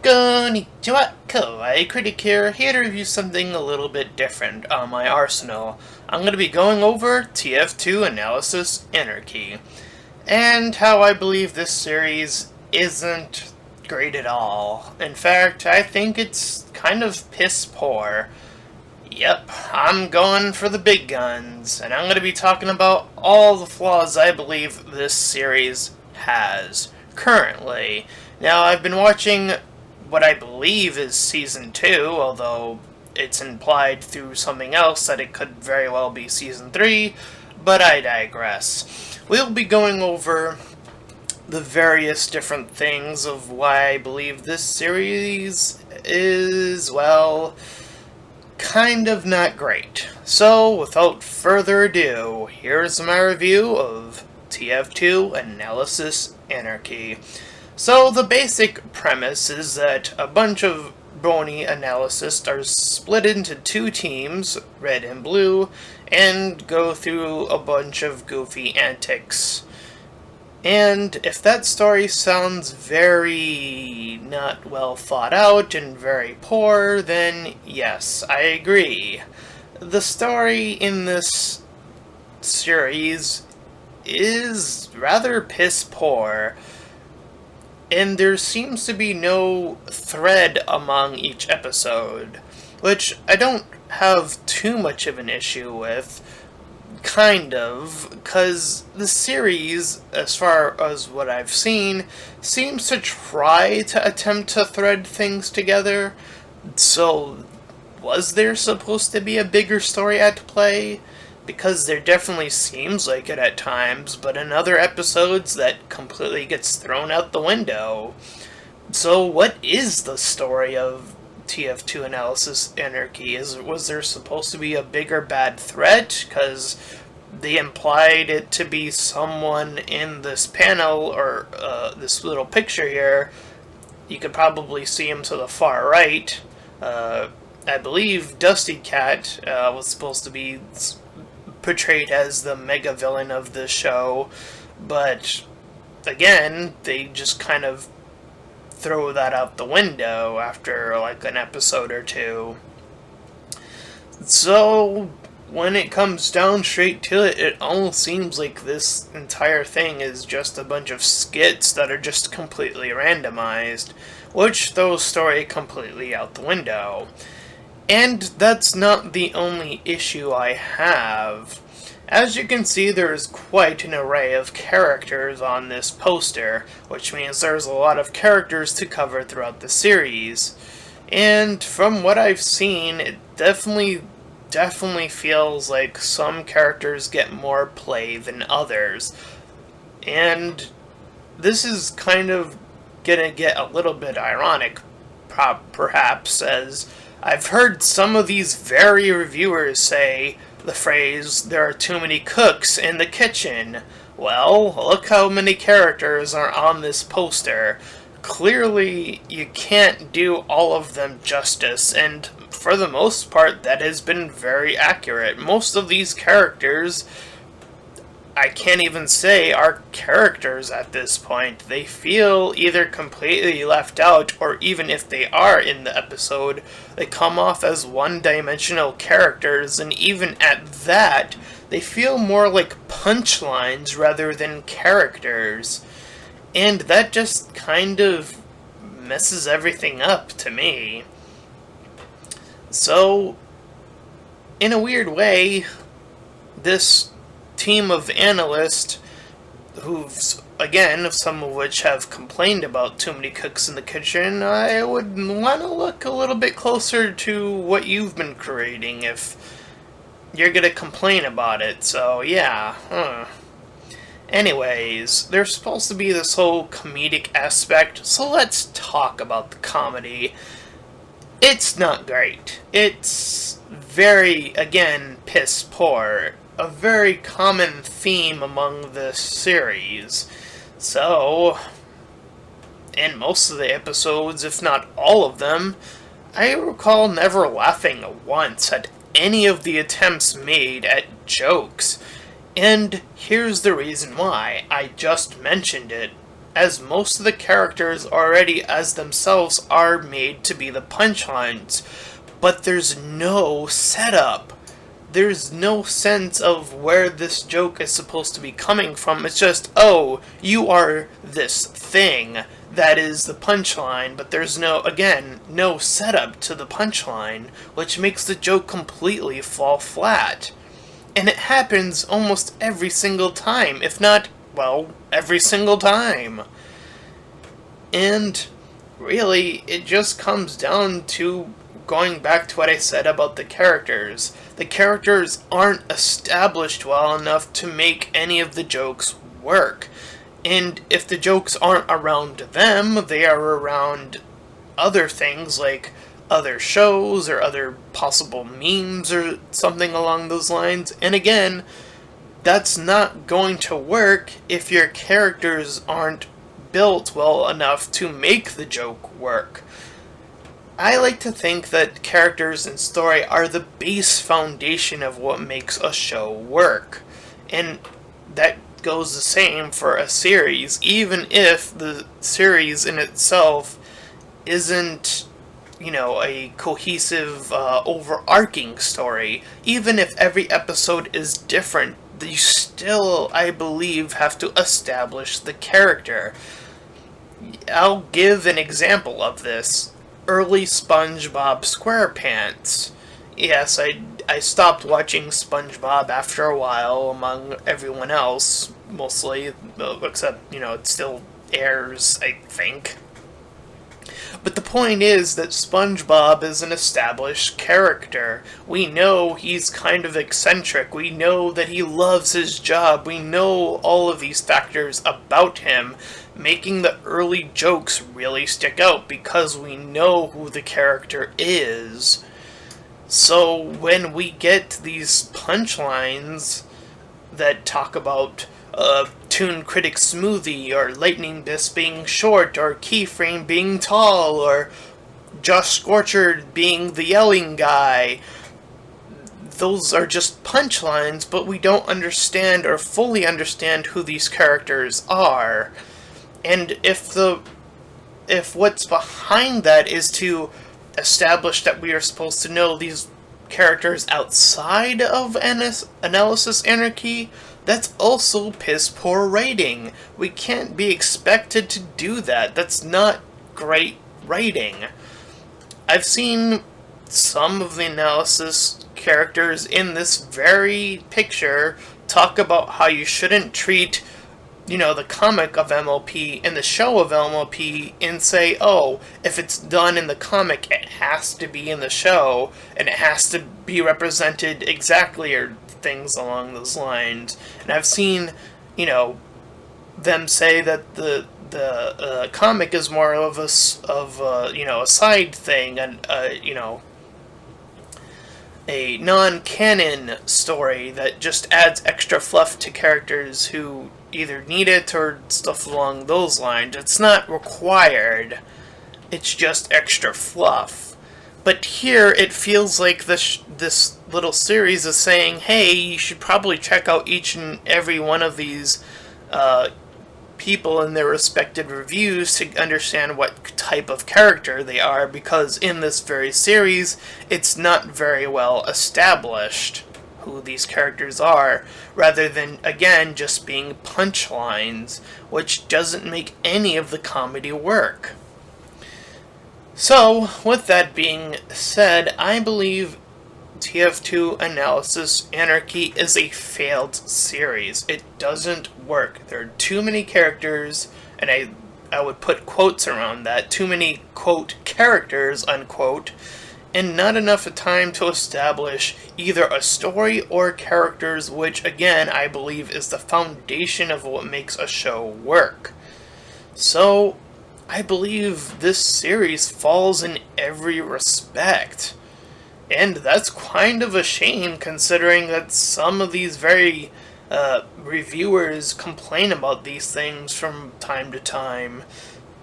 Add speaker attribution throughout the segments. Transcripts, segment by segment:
Speaker 1: Konnichiwa, Kawaii Critic here to review something a little bit different on my arsenal. I'm going to be going over TF2 Analysis Anarchy, and how I believe this series isn't great at all. In fact, I think it's kind of piss poor. Yep, I'm going for the big guns, and I'm going to be talking about all the flaws I believe this series has currently. Now, I've been watching what I believe is Season 2, although it's implied through something else that it could very well be Season 3, but I digress. We'll be going over the various different things of why I believe this series is, well, kind of not great. So, without further ado, here's my review of TF2 Analysis Anarchy. So, the basic premise is that a bunch of Brony analysts are split into two teams, red and blue, and go through a bunch of goofy antics. And if that story sounds very not well thought out and very poor, then yes, I agree. The story in this series is rather piss poor, and there seems to be no thread among each episode, which I don't have too much of an issue with. Kind of, because the series, as far as what I've seen, seems to try to attempt to thread things together. So, was there supposed to be a bigger story at play? Because there definitely seems like it at times, but in other episodes that completely gets thrown out the window. So what is the story of TF2 Analysis Anarchy? Was there supposed to be a bigger bad threat? Because they implied it to be someone in this panel, or this little picture here. You could probably see him to the far right. I believe Dusty Cat was supposed to be portrayed as the mega villain of the show, but again, they just kind of throw that out the window after like an episode or two. So when it comes down straight to it, it almost seems like this entire thing is just a bunch of skits that are just completely randomized, which throws story completely out the window. And that's not the only issue I have. As you can see, there's quite an array of characters on this poster, which means there's a lot of characters to cover throughout the series. And from what I've seen, it definitely feels like some characters get more play than others. And this is kind of gonna get a little bit ironic, perhaps, as I've heard some of these very reviewers say the phrase, "there are too many cooks in the kitchen." Well, look how many characters are on this poster. Clearly, you can't do all of them justice, and for the most part, that has been very accurate. Most of these characters, I can't even say are characters at this point. They feel either completely left out, or even if they are in the episode, they come off as one-dimensional characters, and even at that, they feel more like punchlines rather than characters. And that just kind of messes everything up to me. So, in a weird way, this team of analysts, who've, again, some of which have complained about too many cooks in the kitchen, I would want to look a little bit closer to what you've been creating if you're gonna complain about it. So, yeah, Anyways, there's supposed to be this whole comedic aspect, so let's talk about the comedy. It's not great. It's very, again, piss poor. A very common theme among this series. So, in most of the episodes, if not all of them, I recall never laughing once at any of the attempts made at jokes. And here's the reason why. I just mentioned it. as most of the characters already as themselves are made to be the punchlines. But there's no setup. There's no sense of where this joke is supposed to be coming from. It's just, oh, you are this thing. That is the punchline, but there's no setup to the punchline, which makes the joke completely fall flat. And it happens almost every single time, if not, well, every single time. And really, it just comes down to going back to what I said about the characters. The characters aren't established well enough to make any of the jokes work. And if the jokes aren't around them, they are around other things like other shows or other possible memes or something along those lines. And again, that's not going to work if your characters aren't built well enough to make the joke work. I like to think that characters and story are the base foundation of what makes a show work. And that goes the same for a series, even if the series in itself isn't, a cohesive, overarching story. Even if every episode is different, you still, I believe, have to establish the character. I'll give an example of this. Early SpongeBob SquarePants. Yes, I stopped watching SpongeBob after a while, among everyone else, mostly, except, it still airs, I think. But the point is that SpongeBob is an established character. We know he's kind of eccentric. We know that he loves his job. We know all of these factors about him, making the early jokes really stick out because we know who the character is. So when we get these punchlines that talk about Toon Critic Smoothie, or Lightning Disc being short, or Keyframe being tall, or Josh Scorcher being the yelling guy, those are just punchlines, but we don't understand or fully understand who these characters are. And if what's behind that is to establish that we are supposed to know these characters outside of Analysis Anarchy, that's also piss poor writing. We can't be expected to do that. That's not great writing. I've seen some of the Analysis characters in this very picture talk about how you shouldn't treat the comic of MLP and the show of MLP and say, oh, if it's done in the comic, it has to be in the show, and it has to be represented exactly, or things along those lines. And I've seen, them say that the comic is more of a side thing, and a non-canon story that just adds extra fluff to characters who either need it or stuff along those lines. It's not required. It's just extra fluff. But here it feels like this little series is saying, hey, you should probably check out each and every one of these people in their respective reviews to understand what type of character they are, because in this very series, it's not very well established who these characters are, rather than, again, just being punchlines, which doesn't make any of the comedy work. So, with that being said, I believe TF2 Analysis Anarchy is a failed series. It doesn't work. There are too many characters, and I would put quotes around that, too many, quote, characters, unquote, and not enough time to establish either a story or characters, which, again, I believe is the foundation of what makes a show work. So, I believe this series falls in every respect. And that's kind of a shame, considering that some of these very reviewers complain about these things from time to time.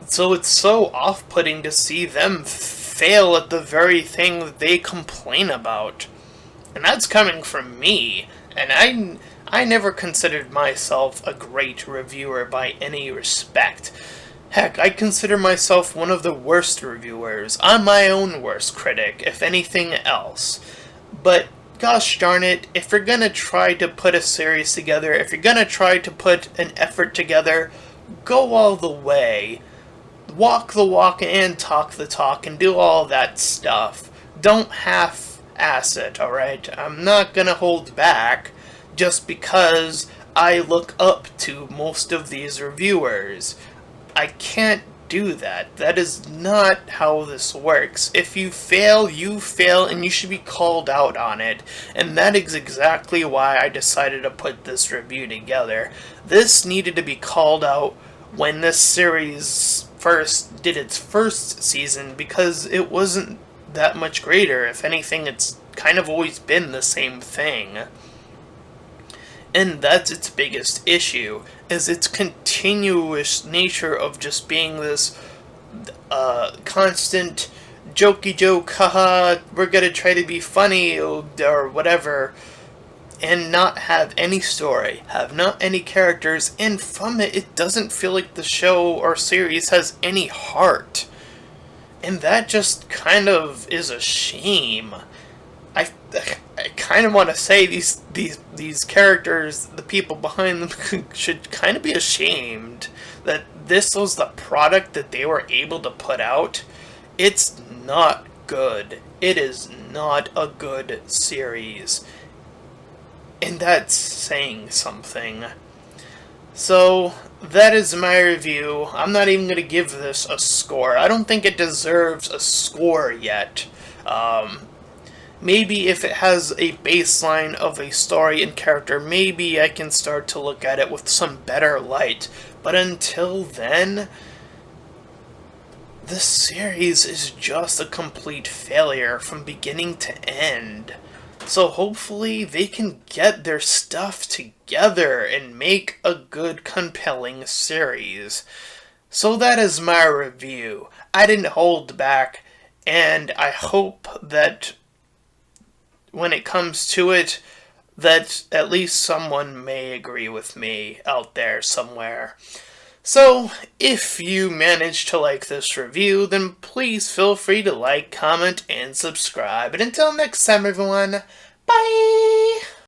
Speaker 1: So it's so off-putting to see them fail at the very thing that they complain about. And that's coming from me. And I never considered myself a great reviewer by any respect. Heck, I consider myself one of the worst reviewers. I'm my own worst critic, if anything else. But gosh darn it, if you're gonna try to put a series together, if you're gonna try to put an effort together, go all the way. Walk the walk and talk the talk and do all that stuff. Don't half-ass it, alright? I'm not gonna hold back just because I look up to most of these reviewers. I can't do that. That is not how this works. If you fail, and you should be called out on it. And that is exactly why I decided to put this review together. This needed to be called out when this series first did its first season, because it wasn't that much greater. If anything, it's kind of always been the same thing. And that's its biggest issue, is its continuous nature of just being this constant jokey joke, haha, we're gonna try to be funny, or whatever, and not have any story, have not any characters, and from it, it doesn't feel like the show or series has any heart. And that just kind of is a shame. I kind of want to say these characters, the people behind them, should kind of be ashamed that this was the product that they were able to put out. It's not good. It is not a good series. And that's saying something. So, that is my review. I'm not even going to give this a score. I don't think it deserves a score yet. Maybe if it has a baseline of a story and character, maybe I can start to look at it with some better light. But until then, this series is just a complete failure from beginning to end. So hopefully they can get their stuff together and make a good, compelling series. So that is my review. I didn't hold back, and I hope that when it comes to it, that at least someone may agree with me out there somewhere. So, if you managed to like this review, then please feel free to like, comment, and subscribe. And until next time, everyone, bye!